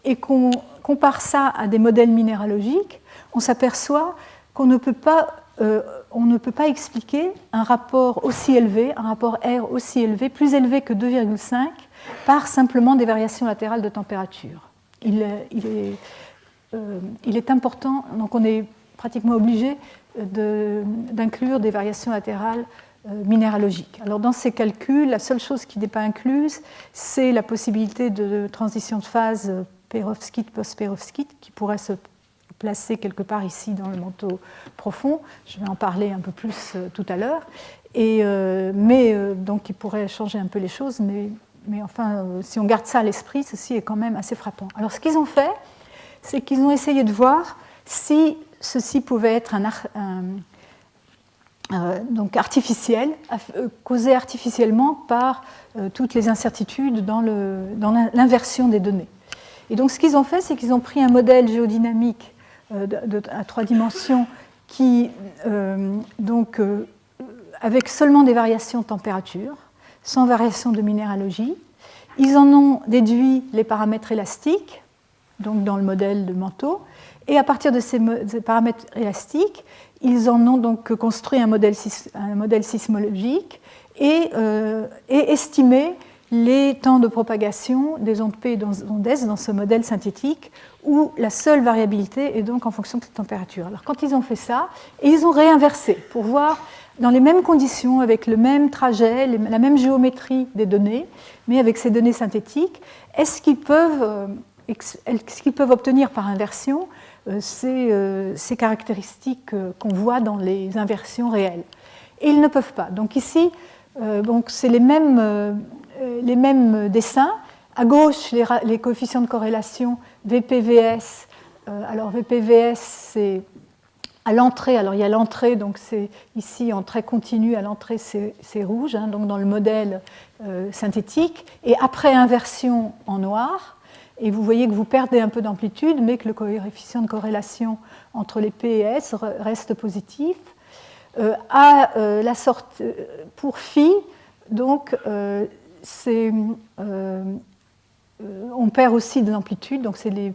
et qu'on compare ça à des modèles minéralogiques, on s'aperçoit qu'on ne peut pas expliquer un rapport aussi élevé, un rapport R aussi élevé, plus élevé que 2,5, par simplement des variations latérales de température. Il est important, donc on est pratiquement obligé d'inclure des variations latérales minéralogiques. Alors dans ces calculs, la seule chose qui n'est pas incluse, c'est la possibilité de transition de phase pérovskite-post-pérovskite qui pourrait se placer quelque part ici dans le manteau profond. Je vais en parler un peu plus tout à l'heure. Donc il pourrait changer un peu les choses, mais enfin, si on garde ça à l'esprit, ceci est quand même assez frappant. Alors ce qu'ils ont fait, c'est qu'ils ont essayé de voir si ceci pouvait être donc artificiel, causé artificiellement par toutes les incertitudes dans l'inversion des données. Et donc ce qu'ils ont fait, c'est qu'ils ont pris un modèle géodynamique à 3 dimensions qui avec seulement des variations de température, sans variation de minéralogie. Ils en ont déduit les paramètres élastiques, donc dans le modèle de manteau, et à partir de ces paramètres élastiques, ils en ont donc construit un modèle sismologique et estimé les temps de propagation des ondes P et des ondes S dans ce modèle synthétique, où la seule variabilité est donc en fonction de la température. Alors quand ils ont fait ça, et ils ont réinversé pour voir dans les mêmes conditions, avec le même trajet, la même géométrie des données, mais avec ces données synthétiques, est-ce qu'ils peuvent obtenir par inversion ces caractéristiques qu'on voit dans les inversions réelles. Et ils ne peuvent pas. Donc ici, c'est les mêmes dessins. À gauche, les coefficients de corrélation VPVS. Alors VPVS, c'est à l'entrée. Alors il y a l'entrée, donc c'est ici en trait continu, à l'entrée c'est rouge, hein, donc dans le modèle synthétique. Et après inversion en noir. Et vous voyez que vous perdez un peu d'amplitude, mais que le coefficient de corrélation entre les P et S reste positif. Pour phi, donc, on perd aussi de l'amplitude, donc c'est les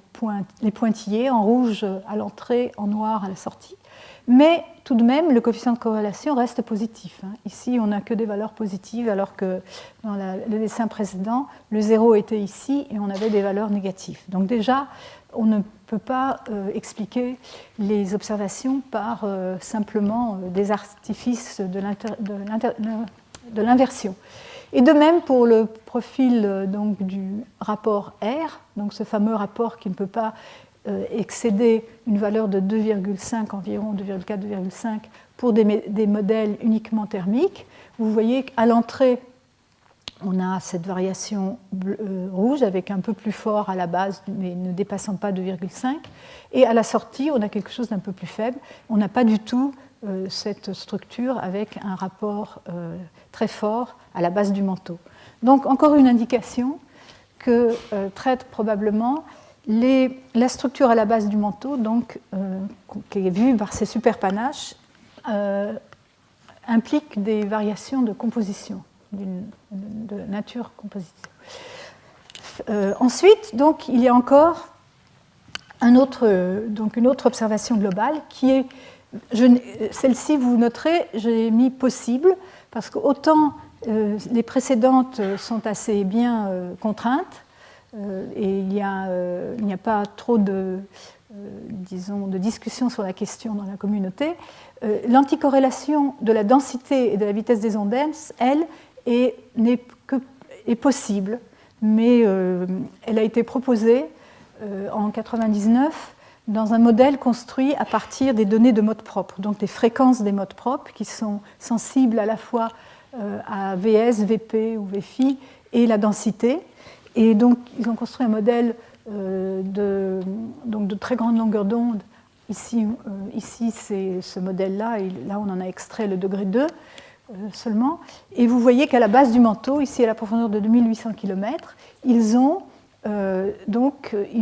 pointillés, en rouge à l'entrée, en noir à la sortie. Mais tout de même, le coefficient de corrélation reste positif. Ici, on n'a que des valeurs positives, alors que dans le dessin précédent, le 0 était ici et on avait des valeurs négatives. Donc déjà, on ne peut pas expliquer les observations par simplement des artifices de l'inversion. Et de même pour le profil donc, du rapport R, donc ce fameux rapport qui ne peut pas excéder une valeur de 2,5 environ, 2,4, 2,5 pour des modèles uniquement thermiques. Vous voyez qu'à l'entrée, on a cette variation rouge avec un peu plus fort à la base, mais ne dépassant pas 2,5. Et à la sortie, on a quelque chose d'un peu plus faible. On n'a pas du tout cette structure avec un rapport très fort à la base du manteau. Donc encore une indication que traite probablement la structure à la base du manteau, donc, qui est vue par ces superpanaches, implique des variations de composition, de nature composition. Ensuite, donc, il y a encore une autre observation globale qui est, celle-ci, vous noterez, j'ai mis possible, parce qu'autant les précédentes sont assez bien contraintes, et il n'y a pas trop de discussion sur la question dans la communauté. L'anticorrélation de la densité et de la vitesse des ondes, elle, est possible, mais elle a été proposée en 1999 dans un modèle construit à partir des données de modes propres, donc des fréquences des modes propres qui sont sensibles à la fois à VS, VP ou VFI et la densité. Et donc, ils ont construit un modèle de très grande longueur d'onde. Ici c'est ce modèle-là, et là, on en a extrait le degré 2 seulement. Et vous voyez qu'à la base du manteau, ici à la profondeur de 2800 km, ils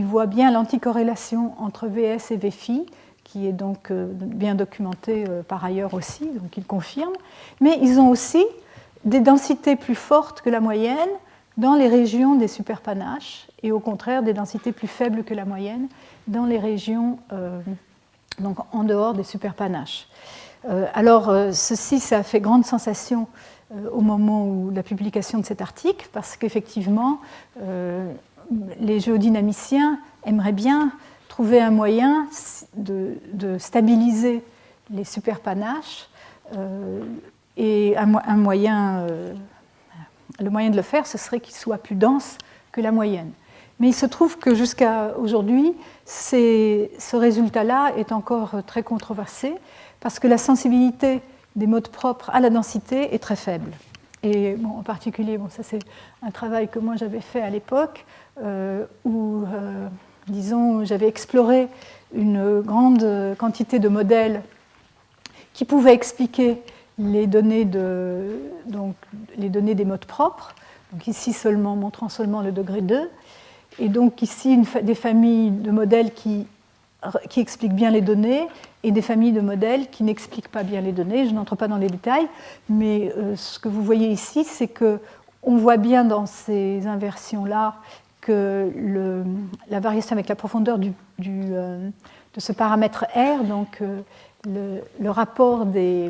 voient bien l'anticorrélation entre VS et VFI, qui est donc bien documentée par ailleurs aussi, donc ils confirment. Mais ils ont aussi des densités plus fortes que la moyenne dans les régions des superpanaches, et au contraire des densités plus faibles que la moyenne dans les régions donc en dehors des superpanaches. Alors ceci, ça a fait grande sensation au moment où la publication de cet article, parce qu'effectivement, les géodynamiciens aimeraient bien trouver un moyen de stabiliser les superpanaches, et le moyen de le faire, ce serait qu'il soit plus dense que la moyenne. Mais il se trouve que jusqu'à aujourd'hui, ce résultat-là est encore très controversé, parce que la sensibilité des modes propres à la densité est très faible. Et en particulier, ça c'est un travail que moi j'avais fait à l'époque, où, disons, j'avais exploré une grande quantité de modèles qui pouvaient expliquer les données des modes propres, donc ici montrant seulement le degré 2, et donc ici des familles de modèles qui qui expliquent bien les données et des familles de modèles qui n'expliquent pas bien les données. Je n'entre pas dans les détails, mais ce que vous voyez ici, c'est qu'on voit bien dans ces inversions-là que la variation avec la profondeur de ce paramètre R, donc le rapport de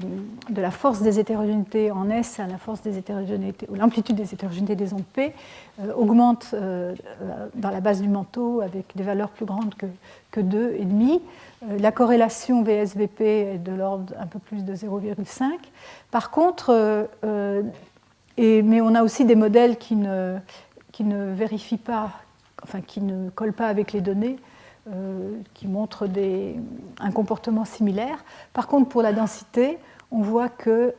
la force des hétérogénéités en S à la force des hétérogénéités, ou l'amplitude des hétérogénéités des ondes P, augmente dans la base du manteau avec des valeurs plus grandes que 2,5. La corrélation VS-VP est de l'ordre un peu plus de 0,5. Par contre, mais on a aussi des modèles qui ne vérifient pas, enfin qui ne collent pas avec les données, qui montrent un comportement similaire. Par contre, pour la densité, on voit que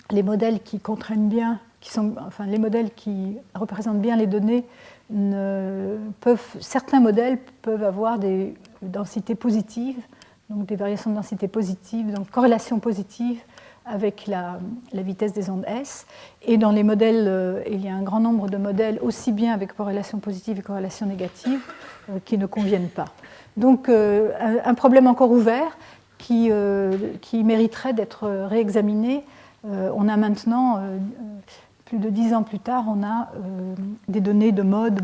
les modèles qui contraignent bien, les modèles qui représentent bien les données, certains modèles peuvent avoir des densités positives, donc des variations de densité positives, donc corrélation positive avec la vitesse des ondes S. Et dans les modèles, il y a un grand nombre de modèles, aussi bien avec corrélation positive et corrélation négative, qui ne conviennent pas. Donc un problème encore ouvert qui mériterait d'être réexaminé. On a maintenant, plus de 10 ans plus tard, on a des données de mode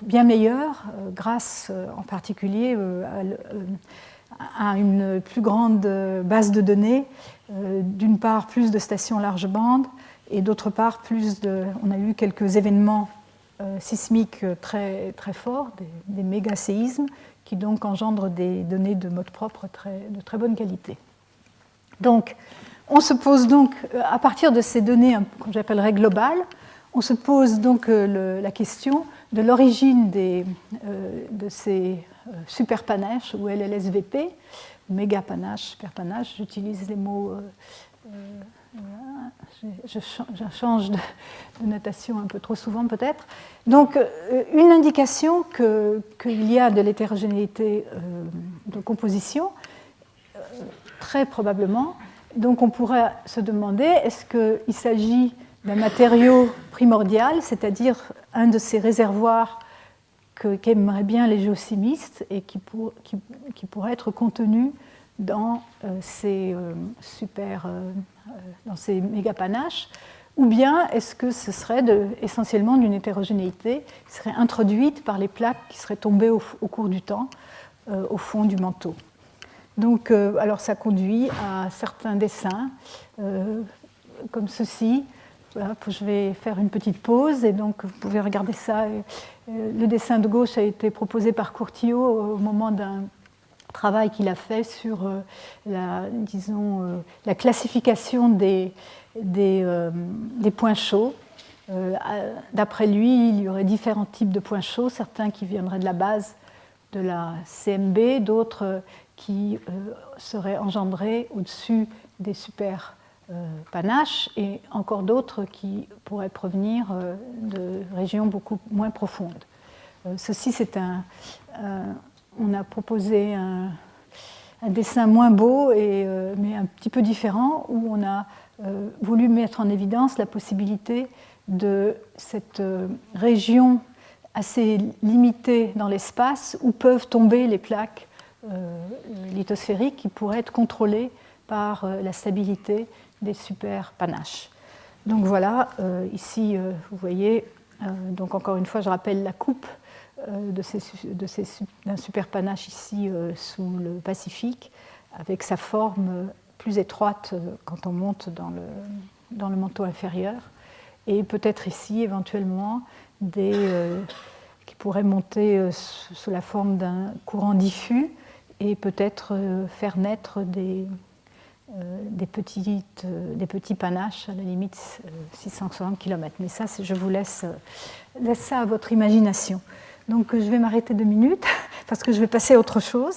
bien meilleures, grâce en particulier à une plus grande base de données, d'une part plus de stations large bande et d'autre part on a eu quelques événements sismiques très, très forts, des méga-séismes, qui donc engendrent des données de mode propre de très bonne qualité. Donc, on se pose donc, à partir de ces données que j'appellerais globales, on se pose donc la question de l'origine de ces superpanaches ou LLSVP, méga panache, superpanache, j'utilise les mots, je change de notation un peu trop souvent peut-être. Donc une indication qu'il y a de l'hétérogénéité de composition, très probablement. Donc on pourrait se demander, est-ce qu'il s'agit d'un matériau primordial, c'est-à-dire un de ces réservoirs qu'aimeraient bien les géochimistes et qui pourrait être contenu dans ces mégapanaches, ou bien est-ce que ce serait essentiellement d'une hétérogénéité qui serait introduite par les plaques qui seraient tombées au cours du temps au fond du manteau. Donc, alors ça conduit à certains dessins comme ceci. Voilà, je vais faire une petite pause et donc vous pouvez regarder ça. Le dessin de gauche a été proposé par Courtillot au moment d'un travail qu'il a fait sur la classification des points chauds. D'après lui, il y aurait différents types de points chauds, certains qui viendraient de la base de la CMB, d'autres qui seraient engendrés au-dessus des super panaches, et encore d'autres qui pourraient provenir de régions beaucoup moins profondes. Ceci, on a proposé un dessin moins beau, mais un petit peu différent, où on a voulu mettre en évidence la possibilité de cette région assez limitée dans l'espace où peuvent tomber les plaques lithosphériques qui pourraient être contrôlées par la stabilité des super panaches. Donc voilà, ici vous voyez, donc encore une fois je rappelle la coupe d'un super panache ici sous le Pacifique, avec sa forme plus étroite quand on monte dans le manteau inférieur, et peut-être ici éventuellement qui pourraient monter sous la forme d'un courant diffus et peut-être faire naître des petits panaches, à la limite 660 km. Mais ça, je vous laisse ça à votre imagination. Donc je vais m'arrêter 2 minutes parce que je vais passer à autre chose.